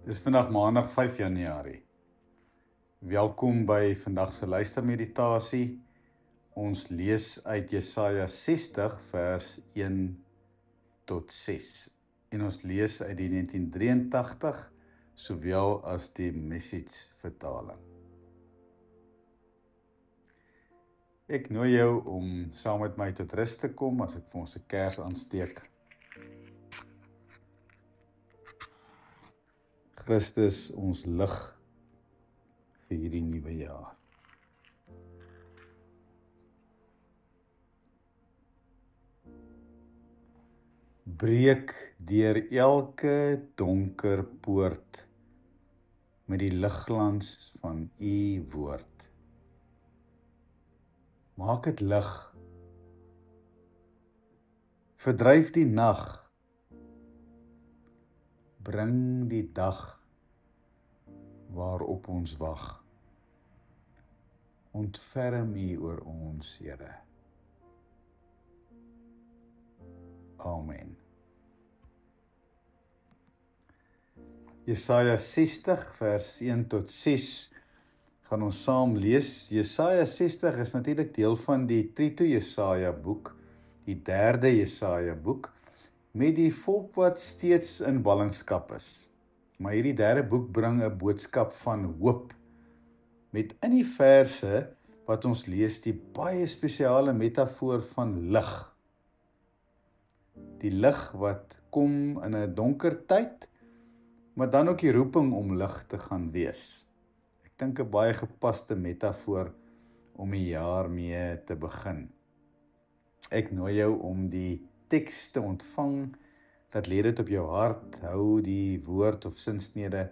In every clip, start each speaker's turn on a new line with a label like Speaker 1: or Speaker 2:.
Speaker 1: Dis vandag maandag 5 Januarie. Welkom by vandag se luistermeditasie. Ons lees uit Jesaja 60 vers 1 tot 6. En ons lees uit die 1983 sowel as die Message vertaling. Ek nooi jou om saam met my tot rus te kom as ek vir ons 'n kers aansteek. Christus, ons lig vir hierdie nuwe jaar. Breek deur elke donker poort met die ligglans van U woord. Maak dit lig. Verdryf die nag. Bring die dag waarop ons wag. Ontferm U oor ons, Here. Amen. Jesaja 60 vers 1 tot 6 gaan ons saam lees. Jesaja 60 is natuurlik deel van die Trito Jesaja boek, die 3de Jesaja boek, met die volk wat steeds in ballingskap is. Maar hierdie 3de boek bring 'n boodskap van hoop, met in die verse wat ons lees die baie spesiale metafoor van lig. Die lig wat kom in 'n donker tyd, maar dan ook die roeping om lig te gaan wees. Ek dink 'n baie gepaste metafoor om die jaar mee te begin. Ek nooi jou om die teks te ontvang, dat lê dit op jou hart, hou die woord of sinsnede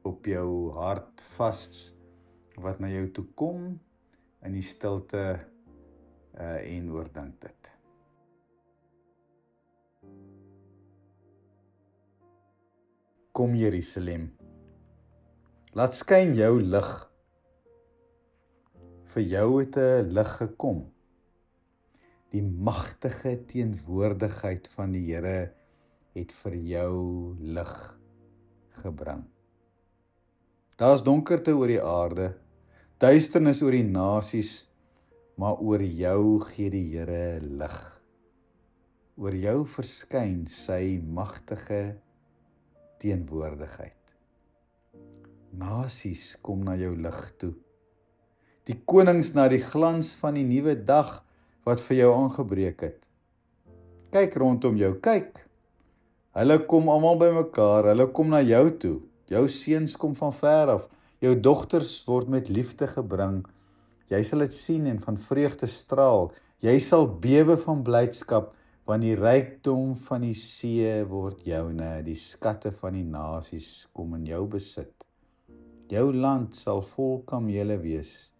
Speaker 1: op jou hart vas, wat na jou toe kom, in die stilte en oordink dit. Kom Jerusalem, laat skyn jou lig, vir jou het 'n lig gekom. Die magtige teenwoordigheid van die Here het vir jou lig gebring. Daar's donkerte oor die aarde, duisternis oor die nasies, maar oor jou gee die Here lig. Oor jou verskyn sy magtige teenwoordigheid. Nasies kom na jou lig toe. Die konings na die glans van die nuwe dag wat vir jou aangebreek het. Kyk rondom jou, kyk. Hulle kom almal bymekaar, hulle kom na jou toe. Jou seuns kom van ver af, jou dogters word met liefde gebring. Jy sal dit sien en van vreugde straal. Jy sal bewe van blydskap, want die rykdom van die see word joune, die skatte van die nasies kom in jou besit. Jou land sal vol kamele wees.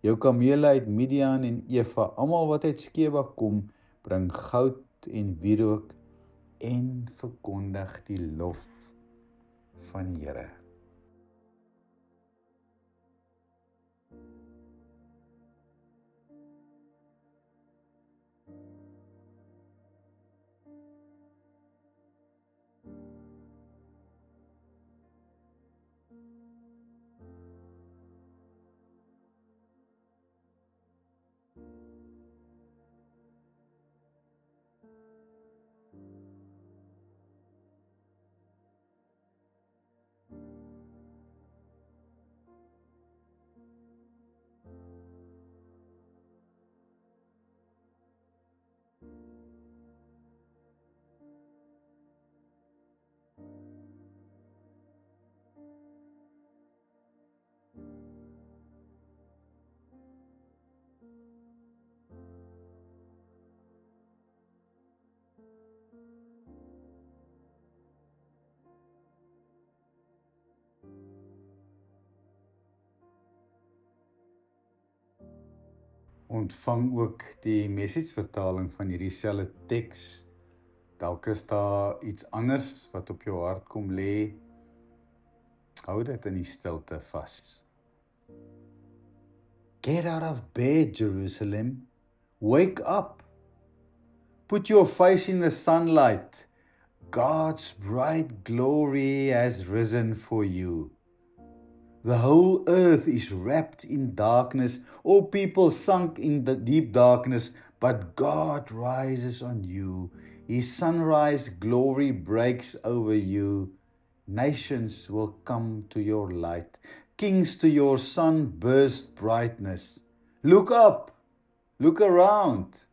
Speaker 1: Jou kamele uit Midian en Eva, almal wat uit Skeba kom, bring goud en wierook en verkondig die lof van die Here. Ontvang ook die Message vertaling van hierdie selfde teks. Dalk is daar iets anders wat op jou hart kom lê. Hou dit in die stilte vas. Get out of bed, Jerusalem. Wake up. Put your face in the sunlight. God's bright glory has risen for you. The whole earth is wrapped in darkness. All people sunk in the deep darkness, but God rises on you. His sunrise glory breaks over you. Nations will come to your light. Kings to your sunburst brightness. Look up. Look around.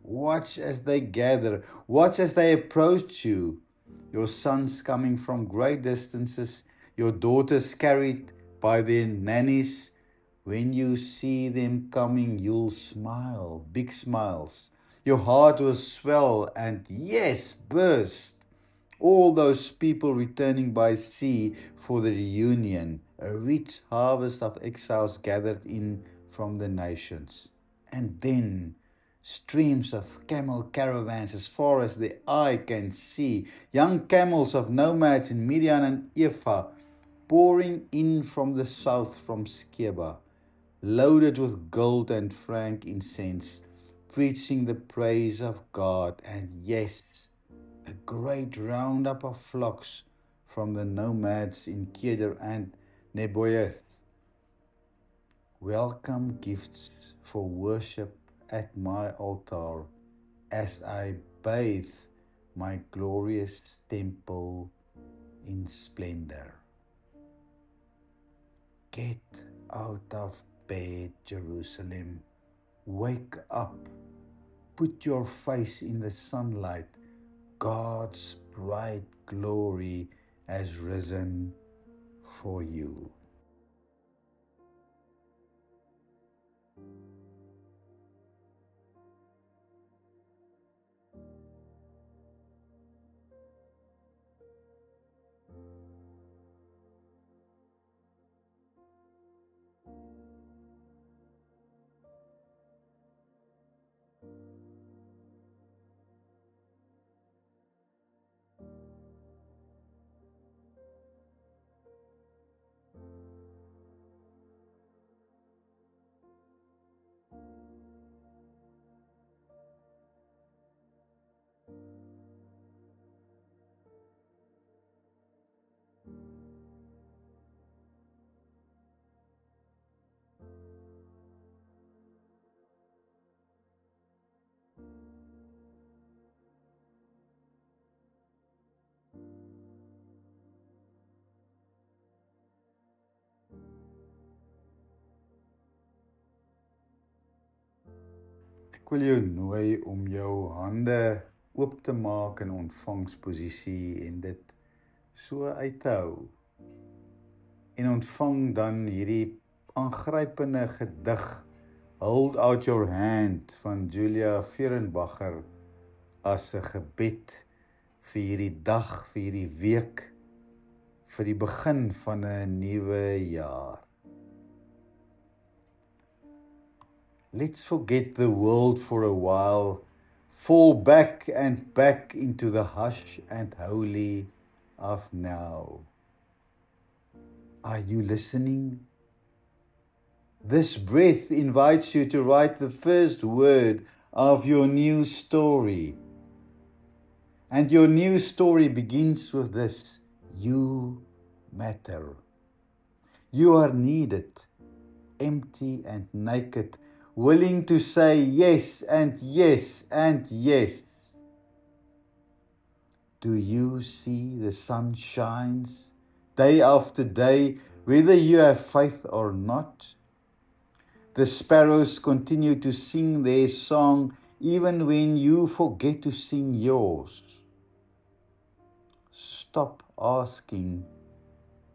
Speaker 1: Watch as they gather. Watch as they approach you. Your sons coming from great distances. Your daughters carried by their nannies. When you see them coming, you'll smile. Big smiles. Your heart will swell and, yes, burst. All those people returning by sea for the reunion. A rich harvest of exiles gathered in from the nations. And then streams of camel caravans as far as the eye can see. Young camels of nomads in Midian and Ephah pouring in from the south from Sheba, loaded with gold and frankincense, preaching the praise of God. And yes, a great roundup of flocks from the nomads in Kedar and Nebaioth. Welcome gifts for worship at my altar as I bathe my glorious temple in splendor. Get out of bed, Jerusalem. Wake up. Put your face in the sunlight. God's bright glory has risen for you. Ek wil jou nooi om jou hande oop te maak in ontvangsposisie en dit so uit te hou. En ontvang dan hierdie aangrypende gedig Hold Out Your Hand van Julia Fehrenbacher as 'n gebed vir hierdie dag, vir hierdie week, vir die begin van 'n nuwe jaar. Let's forget the world for a while, fall back and back into the hush and holy of now. Are you listening? This breath invites you to write the first word of your new story. And your new story begins with this: you matter. You are needed, empty and naked, willing to say yes and yes and yes. Do you see the sun shines day after day, whether you have faith or not? The sparrows continue to sing their song even when you forget to sing yours. Stop asking,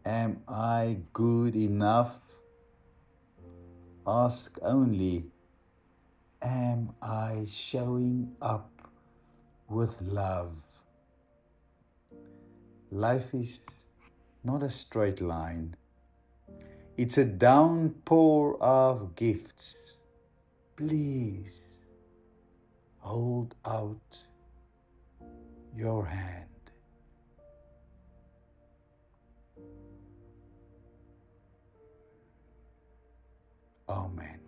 Speaker 1: am I good enough? Ask only, am I showing up with love? Life is not a straight line. It's a downpour of gifts. Please hold out your hand. Amen.